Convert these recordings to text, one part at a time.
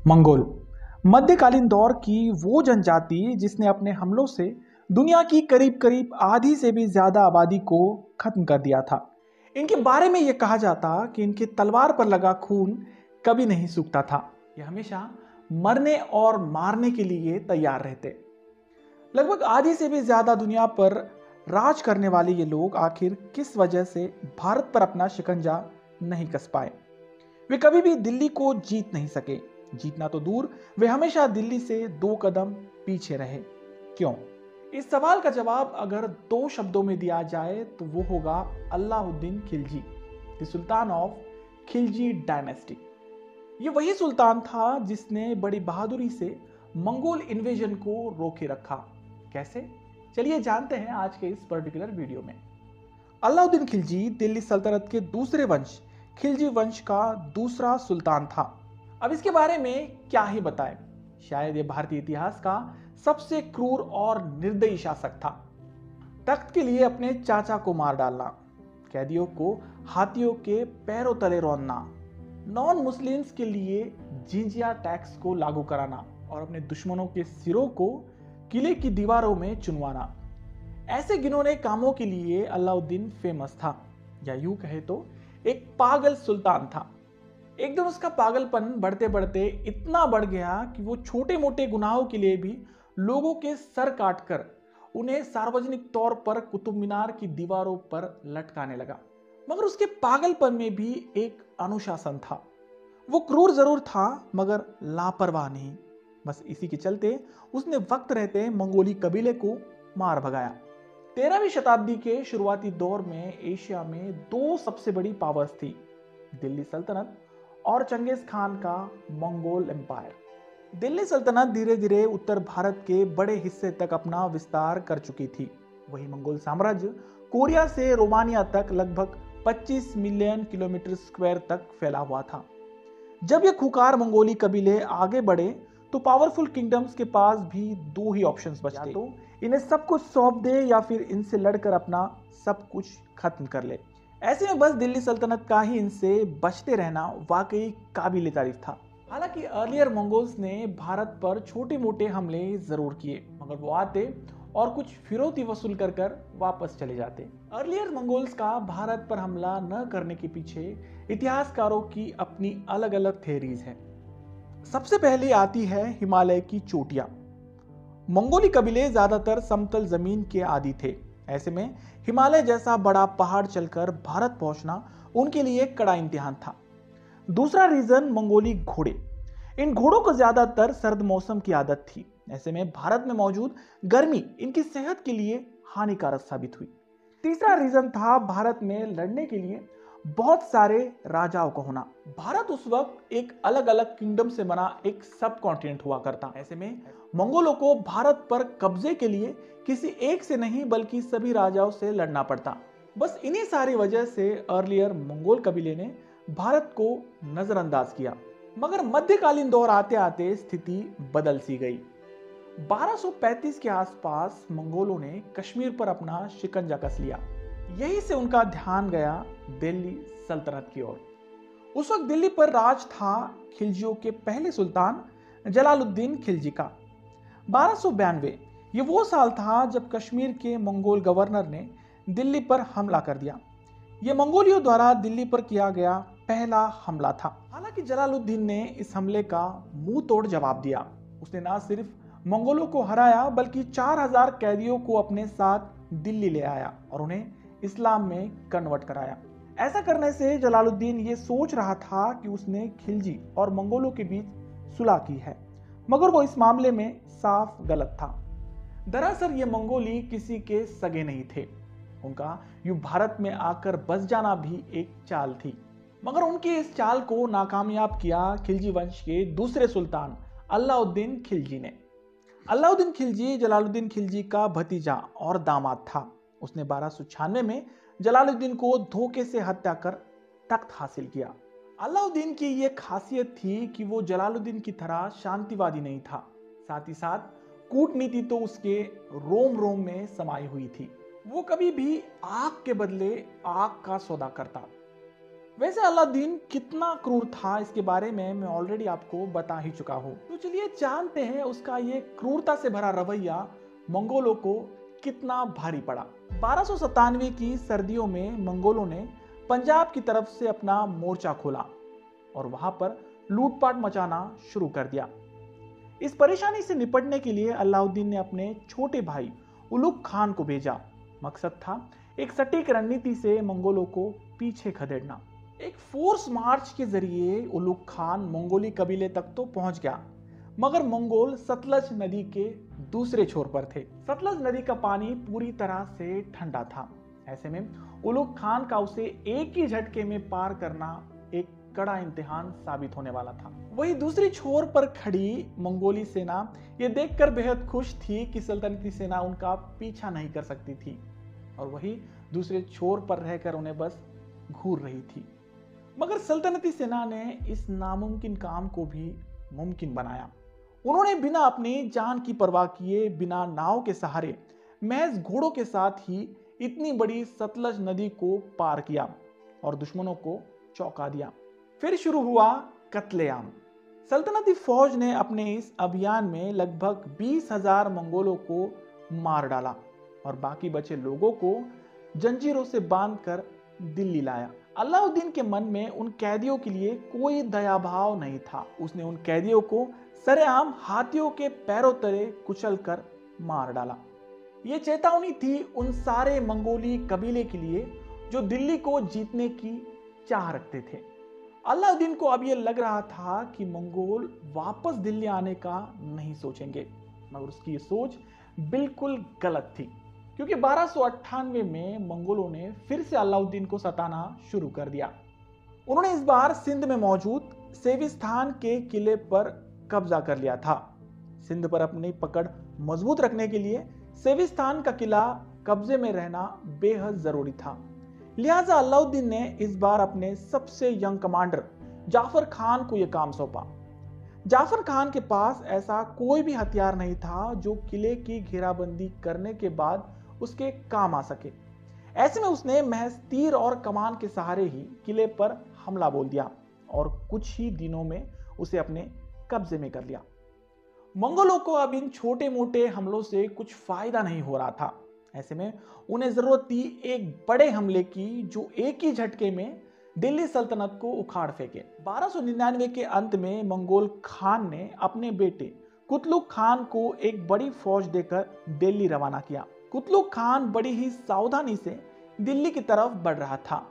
Mongol मध्यकालीन दौर की वो जनजाति जिसने अपने हमलों से दुनिया की करीब करीब आधी से भी ज्यादा आबादी को खत्म कर दिया था। इनके बारे में यह कहा जाता कि इनके तलवार पर लगा खून कभी नहीं सूखता था। ये हमेशा मरने और मारने के लिए तैयार रहते। लगभग आधी से भी ज्यादा दुनिया पर राज करने वाले ये लोग आखिर किस वजह से भारत पर अपना शिकंजा नहीं कस पाए। वे कभी भी दिल्ली को जीत नहीं सके। जीतना तो दूर, वे हमेशा दिल्ली से दो कदम पीछे रहे। क्यों? इस सवाल का जवाब अगर दो शब्दों में दिया जाए तो वो होगा Alauddin Khilji, the sultan of Khilji dynasty. ये वही सुल्तान था जिसने बड़ी बहादुरी से मंगोल इन्वेजन को रोके रखा। कैसे? चलिए जानते हैं आज के इस पर्टिकुलर वीडियो में। अलाउद्दीन खिलजी दिल्ली सल्तनत के दूसरे वंश खिलजी वंश का दूसरा सुल्तान था। अब इसके बारे में क्या ही बताएं, शायद ये भारतीय इतिहास का सबसे क्रूर और निर्दयी शासक था। तख्त के लिए अपने चाचा को मार डालना, कैदियों को हाथियों के पैरों तले रौंदना, नॉन मुस्लिम्स के लिए जिंजिया टैक्स को लागू कराना और अपने दुश्मनों के सिरों को किले की दीवारों में चुनवाना। ऐसे गिनौने कामों के लिए अलाउद्दीन फेमस था, या यूं कहे तो एक पागल सुल्तान था। एक दिन उसका पागलपन बढ़ते बढ़ते इतना बढ़ गया कि वो छोटे मोटे गुनाहों के लिए भी लोगों के सर काटकर उन्हें सार्वजनिक तौर पर कुतुब मीनार की दीवारों पर लटकाने लगा। मगर उसके पागलपन में भी एक अनुशासन था। वो क्रूर जरूर था मगर लापरवाह नहीं। बस इसी के चलते उसने वक्त रहते मंगोली कबीले को मार भगाया। 13वीं शताब्दी के शुरुआती दौर में एशिया में दो सबसे बड़ी पावर्स थी, दिल्ली सल्तनत और चंगेज खान का मंगोल एम्पायर। दिल्ली सल्तनत धीरे धीरे उत्तर भारत के बड़े हिस्से तक अपना विस्तार कर चुकी थी। वही मंगोल साम्राज्य कोरिया से रोमानिया तक लगभग 25 मिलियन किलोमीटर स्क्वायर तक फैला हुआ था। जब ये खुकार मंगोली कबीले आगे बढ़े तो पावरफुल किंगडम्स के पास भी दो ही ऑप्शंस बचते, तो इन्हें सब कुछ सौंप दे या फिर इनसे लड़कर अपना सब कुछ खत्म कर ले। ऐसे में बस दिल्ली सल्तनत का ही इनसे बचते रहना वाकई काबिल तारीफ था। हालांकि अर्लियर मंगोल्स ने भारत पर छोटे मोटे हमले जरूर किए, मगर वो आते और कुछ फिरौती वसूल कर वापस चले जाते। अर्लियर मंगोल्स का भारत पर हमला न करने के पीछे इतिहासकारों की अपनी अलग अलग थ्योरीज हैं। सबसे पहले आती है हिमालय की चोटियां। मंगोली कबीले ज्यादातर समतल जमीन के आदी थे। ऐसे में हिमालय जैसा बड़ा पहाड़ चलकर भारत पहुंचना उनके लिए कड़ा इम्तिहान था। दूसरा रीजन मंगोली घोड़े। इन घोड़ों को ज्यादातर सर्द मौसम की आदत थी। ऐसे में भारत में मौजूद गर्मी इनकी सेहत के लिए हानिकारक साबित हुई। तीसरा रीजन था भारत में लड़ने के लिए बहुत सारे राजाओं का होना। भारत उस वक्त एक अलग अलग किंगडम से बना एक सब कॉन्टिनेंट हुआ करता। ऐसे में मंगोलों को भारत पर कब्जे के लिए किसी एक से नहीं बल्कि सभी राजाओं से लड़ना पड़ता। बस इन्हीं सारी वजह से अर्लियर मंगोल कबीले ने भारत को नजरअंदाज किया। मगर मध्यकालीन दौर आते आते स्थिति बदल सी गई। 1235 के आसपास मंगोलों ने कश्मीर पर अपना शिकंजा कस लिया। यहीं से उनका ध्यान गया दिल्ली सल्तनत की ओर। उस वक्त दिल्ली पर राज था खिलजियों के पहले सुल्तान जलालुद्दीन खिलजी का। 1292 ये वो साल था जब कश्मीर के मंगोल गवर्नर ने दिल्ली पर हमला कर दिया। यह मंगोलियों द्वारा दिल्ली पर किया गया पहला हमला था। हालांकि जलालुद्दीन ने इस हमले का मुंह तोड़ जवाब दिया। उसने ना सिर्फ मंगोलों को हराया बल्कि 4000 कैदियों को अपने साथ दिल्ली ले आया और उन्हें इस्लाम में कन्वर्ट कराया। ऐसा करने से जलालुद्दीन ये सोच रहा था कि उसने खिलजी और मंगोलों के बीच सुलह की है, मगर वो इस मामले में साफ गलत था। दरअसल ये मंगोली किसी के सगे नहीं थे। उनका यूं भारत में आकर बस जाना भी एक चाल थी, मगर उनकी इस चाल को नाकामयाब किया खिलजी वंश के दूसरे सुल्तान अलाउद्दीन खिलजी ने। अलाउद्दीन खिलजी जलालुद्दीन खिलजी का भतीजा और दामाद था। उसने 1296 में जलालुद्दीन को धोखे से हत्या कर तख्त हासिल किया। अलाउद्दीन की यह खासियत थी कि वो जलालुद्दीन की तरह शांतिवादी नहीं था, साथ ही साथ कूटनीति तो उसके रोम रोम में समाई हुई थी। वो कभी भी आग के बदले आग का सौदा करता। वैसे अलादीन कितना क्रूर था इसके बारे में मैं ऑलरेडी आपको बता ही चुका हूँ, तो चलिए जानते हैं उसका ये क्रूरता से भरा रवैया मंगोलों को कितना भारी पड़ा। 1297 की सर्दियों में मंगोलों ने पंजाब की तरफ से अपना मोर्चा खोला और वहां पर लूटपाट मचाना शुरू कर दिया। इस परेशानी से निपटने के लिए अलाउद्दीन ने अपने छोटे भाई उलुग खान को भेजा। मकसद था एक सटीक रणनीति से मंगोलों को पीछे खदेड़ना। एक फोर्स मार्च के जरिए उलुग खान मंगोली कबीले तक तो पहुंच गया, मगर मंगोल सतलज नदी के दूसरे छोर पर थे। सतलज नदी का पानी पूरी तरह से ठंडा था। ऐसे में उलुग खान का उसे एक ही झटके में पार करना एक कड़ा इम्तिहान साबित होने वाला था। वही दूसरी छोर पर खड़ी मंगोली सेना ये देखकर बेहद खुश थी कि सल्तनती सेना उनका पीछा नहीं कर सकती थी और वही दूसरे छोर पर रहकर उन्हें बस घूर रही थी। मगर सल्तनती सेना ने इस नामुमकिन काम को भी मुमकिन बनाया। उन्होंने बिना अपनी जान की परवाह किए, बिना नाव के सहारे, महज घोड़ों के साथ ही इतनी बड़ी सतलज नदी को पार किया और दुश्मनों को चौंका दिया। फिर शुरू हुआ कत्लेआम। सल्तनती फौज ने अपने इस अभियान में लगभग 20,000 मंगोलों को मार डाला और बाकी बचे लोगों को जंजीरों से बांधकर दिल्ली लाया। अलाउद्दीन के मन में उन कैदियों के लिए कोई दया भाव नहीं था। उसने उन कैदियों को सरेआम हाथियों के पैरों तले कुचलकर मार डाला। यह चेतावनी थी उन सारे मंगोली कबीले के लिए जो दिल्ली को जीतने की चाह रखते थे। अलाउद्दीन को अब यह लग रहा था कि मंगोल वापस दिल्ली आने का नहीं सोचेंगे, मगर उसकी ये सोच बिल्कुल गलत थी, क्योंकि 1298 में मंगोलों ने फिर से अलाउद्दीन को सताना शुरू कर दिया। उन्होंने इस बार सिंध में मौजूद सेविस्तान के किले पर कब्जा कर लिया था। सिंध पर अपनी पकड़ मजबूत रखने के लिए सेविस्तान का किला कब्जे में रहना बेहद जरूरी था। लिहाजा अलाउद्दीन ने इस बार अपने सबसे यंग कमांडर जाफर खान को यह काम सौंपा। जाफर खान के पास ऐसा कोई भी हथियार नहीं था जो किले की घेराबंदी करने के बाद उसके काम आ सके। ऐसे में उसने महज तीर और कमान के सहारे ही किले पर हमला बोल दिया और कुछ ही दिनों में उसे अपने कब्जे में कर लिया। मंगोलों को अब इन छोटे मोटे हमलों से कुछ फायदा नहीं हो रहा था। ऐसे में उन्हें जरूरत थी एक बड़े हमले की जो एक ही झटके में दिल्ली सल्तनत को उखाड़ फेंके। 1299 के अंत में मंगोल खान ने अपने बेटे कुतलुक खान को एक बड़ी फौज देकर दिल्ली रवाना किया। कुतलुक खान बड़ी ही सावधानी से दिल्ली की तरफ बढ़ रहा था।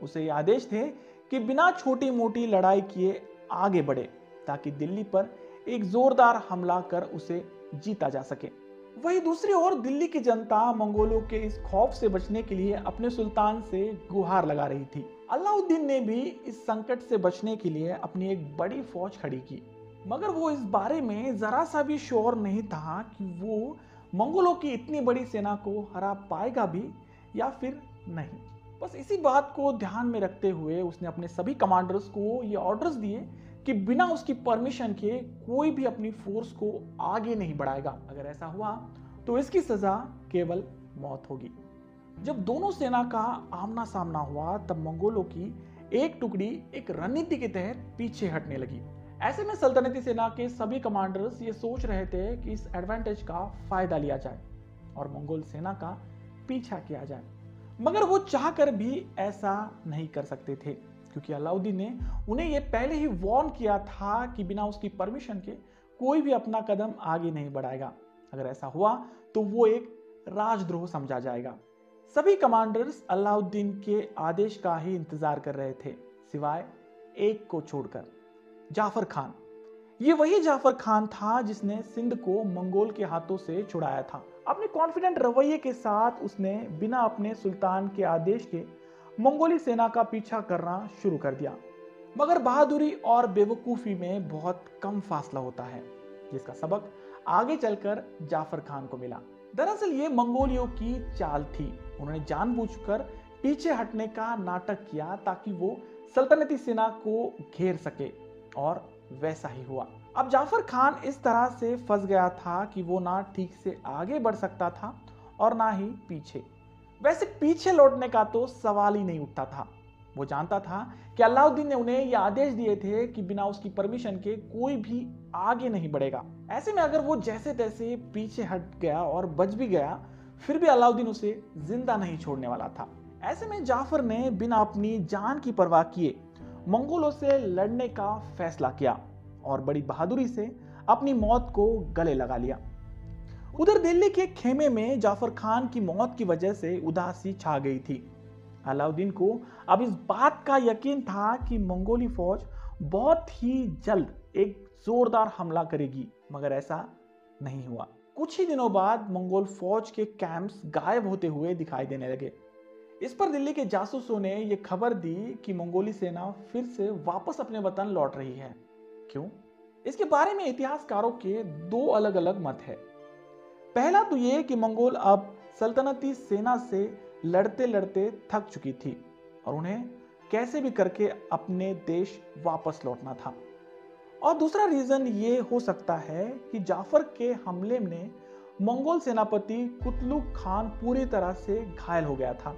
उसे ये आदेश थे कि बिना छोटी मोटी लड़ाई किए आगे बढ़े ताकि दिल्ली पर एक जोरदार हमला कर उसे जीता जा सके। वहीं दूसरी ओर दिल्ली की जनता मंगोलों के इस खौफ से बचने के लिए अपने सुल्तान से गुहार लगा रही थी। अलाउद्दीन ने भी इस संकट से बचने के लिए अपनी एक बड़ी फौज खड़ी की, मगर वो इस बारे में जरा सा भी श्योर नहीं था कि वो मंगोलों की इतनी बड़ी सेना को हरा पाएगा भी या फिर नहीं। बस इसी बात को ध्यान में रखते हुए उसने अपने सभी कमांडर्स को ये ऑर्डर्स दिए कि बिना उसकी परमिशन के कोई भी अपनी फोर्स को आगे नहीं बढ़ाएगा। अगर ऐसा हुआ तो इसकी सजा केवल मौत होगी। जब दोनों सेना का आमना सामना हुआ तब मंगोलों की एक टुकड़ी एक रणनीति के तहत पीछे हटने लगी। ऐसे में सल्तनती सेना के सभी कमांडर्स ये सोच रहे थे कि इस एडवांटेज का फायदा लिया जाए और मंगोल सेना का पीछा किया जाए, मगर वो चाहकर भी ऐसा नहीं कर सकते थे क्योंकि अलाउद्दीन ने उन्हें यह पहले ही वार्न किया था कि बिना उसकी परमिशन के कोई भी अपना कदम आगे नहीं बढ़ाएगा। अगर ऐसा हुआ तो वो एक राजद्रोह समझा जाएगा। सभी कमांडर्स अलाउद्दीन के आदेश का ही इंतजार कर रहे थे, सिवाय एक को छोड़कर, जाफर खान। ये वही जाफर खान था जिसने सिंध को मंगोल के हाथों से छुड़ाया था। अपने कॉन्फिडेंट रवैये के साथ उसने बिना अपने सुल्तान के आदेश के मंगोली सेना का पीछा करना शुरू कर दिया। मगर बहादुरी और बेवकूफ़ी में बहुत कम फासला होता है, जिसका सबक आगे चलकर जाफर खान को मिला। दरअसल ये मंगोलियों की चाल थी। उन्होंने जानबूझकर पीछे हटने का नाटक किया ताकि वो सल्तनती सेना को घेर सके और वैसा ही हुआ। अब जाफर खान इस तरह से फंस गया था कि वो ना ठीक से आगे बढ़ सकता था और ना ही पीछे। वैसे पीछे लौटने का तो सवाल ही नहीं उठता था। वो जानता था कि अलाउद्दीन ने उन्हें ये आदेश दिए थे कि बिना उसकी परमिशन के कोई भी आगे नहीं बढ़ेगा। ऐसे में अगर वो जैसे तैसे पीछे हट गया और बच भी गया, फिर भी अलाउद्दीन उसे जिंदा नहीं छोड़ने वाला था। ऐसे में जाफर ने बिना अपनी जान की परवाह किए मंगोलों से लड़ने का फैसला किया और बड़ी बहादुरी से अपनी मौत को गले लगा लिया। उधर दिल्ली के खेमे में जाफर खान की मौत की वजह से उदासी छा गई थी। अलाउद्दीन को अब इस बात का यकीन था कि मंगोली फौज बहुत ही जल्द एक जोरदार हमला करेगी, मगर ऐसा नहीं हुआ। कुछ ही दिनों बाद मंगोल फौज के कैंप्स गायब होते हुए दिखाई देने लगे। इस पर दिल्ली के जासूसों ने यह खबर दी कि मंगोली सेना फिर से वापस अपने वतन लौट रही है। क्यों? इसके बारे में इतिहासकारों के दो अलग अलग मत है। पहला तो यह कि मंगोल अब सल्तनती सेना से लड़ते लड़ते थक चुकी थी और उन्हें कैसे भी करके अपने देश वापस लौटना था। और दूसरा रीजन ये हो सकता है कि जाफर के हमले में मंगोल सेनापति कुतलुक खान पूरी तरह से घायल हो गया था।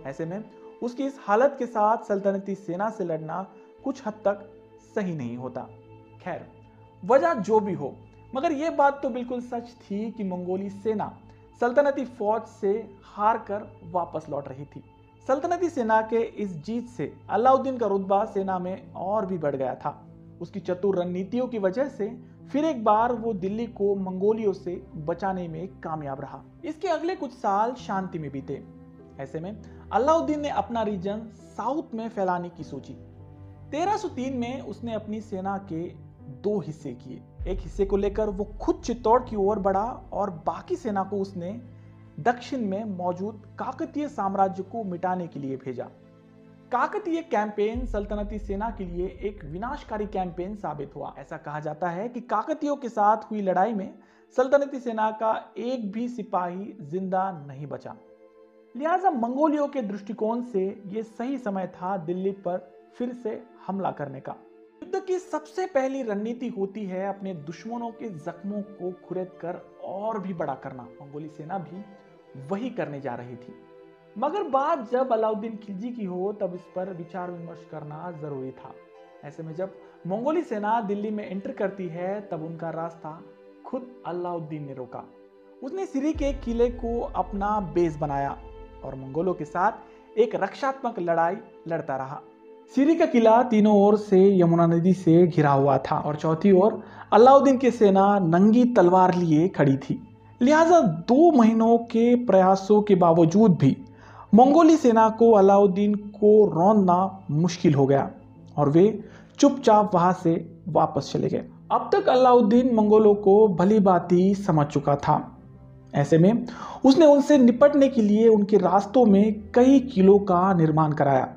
ऐसे में उसकी इस हालत के साथ सल्तनती सेना से लड़ना कुछ हद तक सही नहीं होता। खैर, वजह जो भी हो, मगर यह बात तो बिल्कुल सच थी कि मंगोली सेना सल्तनती फौज से हार कर वापस लौट रही थी। सल्तनती सेना के इस जीत से अलाउद्दीन का रुतबा सेना में और भी बढ़ गया था। उसकी चतुर रणनीतियों की वजह से फिर एक बार वो दिल्ली को मंगोलियों से बचाने में कामयाब रहा। इसके अगले कुछ साल शांति में बीते। ऐसे में अलाउद्दीन ने अपना रीजन साउथ में फैलाने की सोची। 1303 में उसने अपनी सेना के दो हिस्से किए। एक हिस्से को लेकर वो खुद चित्तौड़ की ओर बढ़ा और बाकी सेना को उसने दक्षिण में मौजूद काकतीय साम्राज्य को मिटाने के लिए भेजा। काकतीय कैंपेन सल्तनती सेना के लिए एक विनाशकारी कैंपेन साबित हुआ। ऐसा कहा जाता है कि काकतीयों के साथ हुई लड़ाई में सल्तनती सेना का एक भी सिपाही जिंदा नहीं बचा। लिहाजा मंगोलियों के दृष्टिकोण से यह सही समय था दिल्ली पर फिर से हमला करने का। युद्ध की सबसे पहली रणनीति होती है अपने दुश्मनों के जख्मों को खुरेद कर और भी बड़ा करना। मंगोली सेना भी वही करने जा रही थी, मगर बात जब अलाउद्दीन खिलजी की हो तब इस पर विचार विमर्श करना जरूरी था। ऐसे में जब मंगोली सेना दिल्ली में एंटर करती है तब उनका रास्ता खुद अलाउद्दीन ने रोका। उसने सिरी के किले को अपना बेस बनाया और मंगोलों के साथ एक रक्षात्मक लड़ाई लड़ता रहा। सिरी का किला तीनों ओर से यमुना नदी से घिरा हुआ था और चौथी ओर अलाउद्दीन की सेना नंगी तलवार लिए खड़ी थी। लिहाजा 2 महीनों के प्रयासों के बावजूद भी मंगोली सेना को अलाउद्दीन को रौंदना मुश्किल हो गया और वे चुपचाप वहां से वापस चले गए। अब तक अलाउद्दीन मंगोलों को भली भांति समझ चुका था। ऐसे में उसने उनसे निपटने के लिए उनके रास्तों में कई किलों का निर्माण कराया।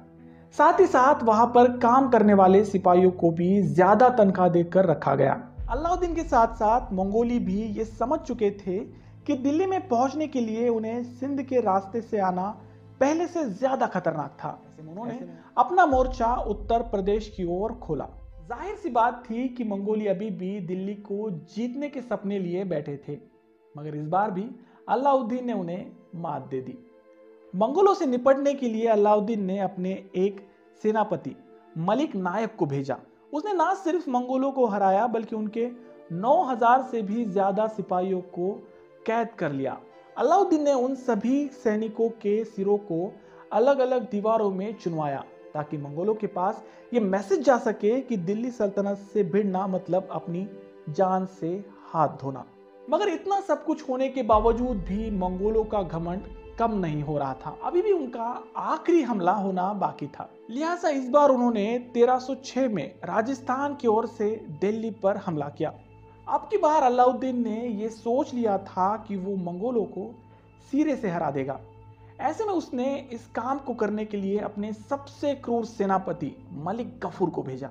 साथ ही साथ वहां पर काम करने वाले सिपाहियों को भी ज्यादा तनख्वाह देकर रखा गया। अलाउद्दीन के साथ साथ मंगोली भी ये समझ चुके थे कि दिल्ली में पहुंचने के लिए उन्हें सिंध के रास्ते से आना पहले से ज्यादा खतरनाक था। उन्होंने अपना मोर्चा उत्तर प्रदेश की ओर खोला। जाहिर सी बात थी कि मंगोली अभी भी दिल्ली को जीतने के सपने लिए बैठे थे, मगर इस बार भी अलाउद्दीन ने उन्हें मात दे दी। मंगोलों से निपटने के लिए अलाउद्दीन ने अपने एक सेनापति मलिक नायक को भेजा। उसने ना सिर्फ मंगोलों को हराया बल्कि उनके 9000 से भी ज्यादा सिपाहियों को कैद कर लिया। अलाउद्दीन ने उन सभी सैनिकों के सिरों को अलग अलग दीवारों में चुनवाया ताकि मंगोलों के पास यह मैसेज जा सके कि दिल्ली सल्तनत से भिड़ना मतलब अपनी जान से हाथ धोना। मगर इतना सब कुछ होने के बावजूद भी मंगोलों का घमंड कम नहीं हो रहा था। अभी भी उनका आखिरी हमला होना बाकी था। लिहाजा इस बार उन्होंने 1306 में राजस्थान की ओर से दिल्ली पर हमला किया। अब की बार अलाउद्दीन ने यह सोच लिया था कि वो मंगोलों को सिरे से हरा देगा। ऐसे में उसने इस काम को करने के लिए अपने सबसे क्रूर सेनापति मलिक कफूर को भेजा।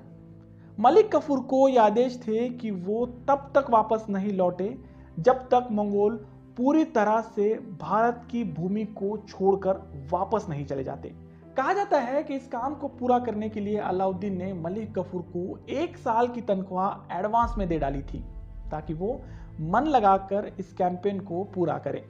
मलिक कफूर को यह आदेश थे कि वो तब तक वापस नहीं लौटे जब तक मंगोल पूरी तरह से भारत की भूमि को छोड़कर वापस नहीं चले जाते। कहा जाता है कि इस काम को पूरा करने के लिए अलाउद्दीन ने मलिक कफूर को 1 साल की तनख्वाह एडवांस में दे डाली थी ताकि वो मन लगाकर इस कैंपेन को पूरा करे।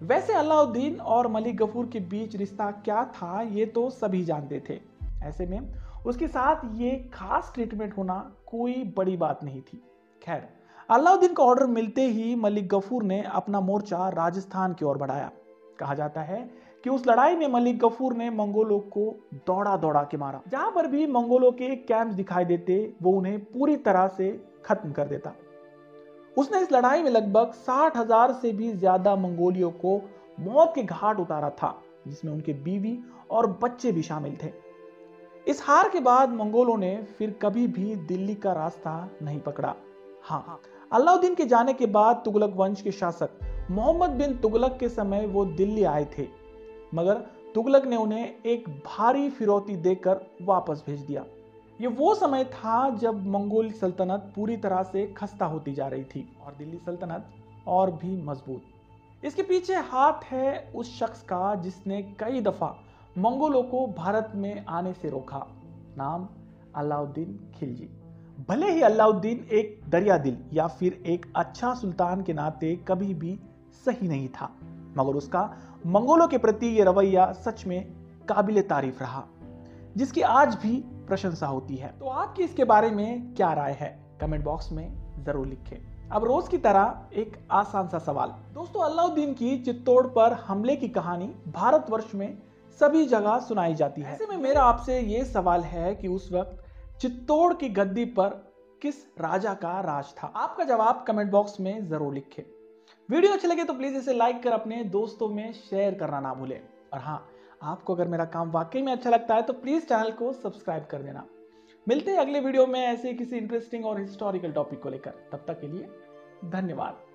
वैसे अलाउद्दीन और मलिक गफूर के बीच रिश्ता क्या था ये तो सभी जानते थे। ऐसे में उसके साथ ये खास ट्रीटमेंट होना कोई बड़ी बात नहीं थी। खैर, अलाउद्दीन का ऑर्डर मिलते ही मलिक गफूर ने अपना मोर्चा राजस्थान की ओर बढ़ाया। कहा जाता है कि उस लड़ाई में मलिक गफूर ने मंगोलों को दौड़ा दौड़ा के मारा। जहां पर भी मंगोलों के कैंप दिखाई देते वो उन्हें पूरी तरह से खत्म कर देता। उसने इस लड़ाई में लगभग 60,000 से भी ज्यादा मंगोलियों को मौत के घाट उतारा था, जिसमें उनके बीवी और बच्चे भी शामिल थे। इस हार के बाद मंगोलों ने फिर कभी भी दिल्ली का रास्ता नहीं पकड़ा। हाँ, अलाउद्दीन के जाने के बाद तुगलक वंश के शासक मोहम्मद बिन तुगलक के समय वो दिल्ली आए थे, मगर तुगलक ने उन्हें एक भारी फिरौती देकर वापस भेज दिया। ये वो समय था जब मंगोल सल्तनत पूरी तरह से खस्ता होती जा रही थी और दिल्ली सल्तनत और भी मजबूत। इसके पीछे हाथ है उस शख्स का जिसने कई दफा मंगोलों को भारत में आने से रोका। नाम अलाउद्दीन खिलजी। भले ही अलाउद्दीन एक दरिया दिल या फिर एक अच्छा सुल्तान के नाते कभी भी सही नहीं था, मगर उसका मंगोलों के प्रति यह रवैया सच में काबिले तारीफ रहा, जिसकी आज भी प्रशंसा होती है। तो आपकी इसके बारे में क्या राय है, कमेंट बॉक्स में जरूर लिखें। अब रोज की तरह एक आसान सा सवाल। दोस्तों, अलाउद्दीन की चित्तौड़ पर हमले की कहानी भारतवर्ष में सभी जगह सुनाई जाती है। ऐसे में मेरा आपसे ये सवाल है कि उस वक्त चित्तौड़ की गद्दी पर किस राजा का राज था? आपका जवाब कमेंट बॉक्स में जरूर लिखें। वीडियो अच्छे लगे तो प्लीज इसे लाइक कर अपने दोस्तों में शेयर करना ना भूलें। और हाँ, आपको अगर मेरा काम वाकई में अच्छा लगता है तो प्लीज चैनल को सब्सक्राइब कर देना। मिलते हैं अगले वीडियो में ऐसे किसी इंटरेस्टिंग और हिस्टोरिकल टॉपिक को लेकर। तब तक के लिए धन्यवाद।